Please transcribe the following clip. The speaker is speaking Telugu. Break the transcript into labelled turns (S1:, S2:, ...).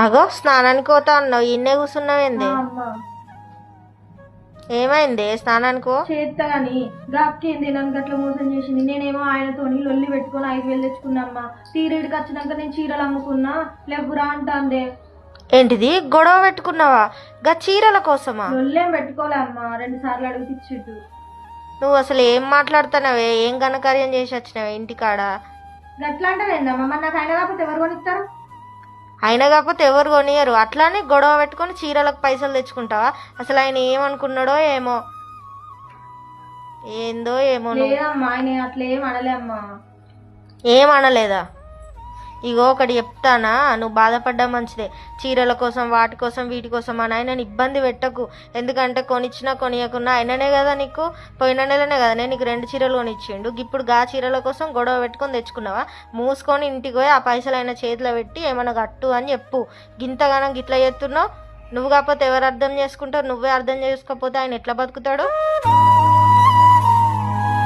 S1: అగో స్నానానికి పోతా అన్నావు, ఇన్నే కూర్చున్నావేంది?
S2: అమ్మ
S1: ఏమైంది స్నానానికో?
S2: చేస్తా గాని గాక్కేంది నన్ను గట్ల మోసం చేసింది. నేనేమో ఆయనతోని లొల్లి పెట్టుకొని 5,000 తెచ్చుకున్నామ్మా. తీరేడికి వచ్చినాక నేను చీరలు అమ్ముకున్నా లేవురా అంటాందే.
S1: ఏంటిది గొడవ పెట్టుకున్నావా గా చీరల కోసమా?
S2: లొల్లేం పెట్టుకోలే అమ్మా, 2 సార్లు అడిగి ఇచ్చిట్టు.
S1: నువ్వు అసలు ఏం మాట్లాడుతున్నావే? ఏం ఘనకార్యం చేసి వచ్చినావే ఇంటికాడ?
S2: గట్లా అంటారేందమ్మా? మరి నాకు ఆయన కాకపోతే ఎవరు కొనిస్తారు?
S1: అయినా కాకపోతే ఎవరు కొనియరు. అట్లానే గొడవ పెట్టుకొని చీరలకు పైసలు తెచ్చుకుంటావా? అసలు ఆయన ఏమనుకున్నాడో ఏమో, ఏందో ఏమో.
S2: లేదమ్మా, ఆయన అట్లా ఏం అనలే అమ్మా.
S1: ఏమనలేదా? ఇగో ఒకటి చెప్తానా, నువ్వు బాధపడ్డా మంచిదే. చీరల కోసం వాటి కోసం వీటి కోసం అని ఆయనని ఇబ్బంది పెట్టకు. ఎందుకంటే కొనిచ్చినా కొనియకున్నా ఆయననే కదా నీకు, పోయిన నెలనే కదా నేను నీకు 2 చీరలు కొనిచ్చిండు. ఇప్పుడు గా చీరల కోసం గొడవ పెట్టుకొని తెచ్చుకున్నావా? మూసుకొని ఇంటికి పోయి ఆ పైసలు ఆయన చేతిలో పెట్టి ఏమన్నా కట్టు అని చెప్పు. గింతగానం గిట్లా చేస్తున్నావు. నువ్వు కాకపోతే ఎవరు అర్థం చేసుకుంటారు? నువ్వే అర్థం చేసుకోకపోతే ఆయన ఎట్లా బతుకుతాడు?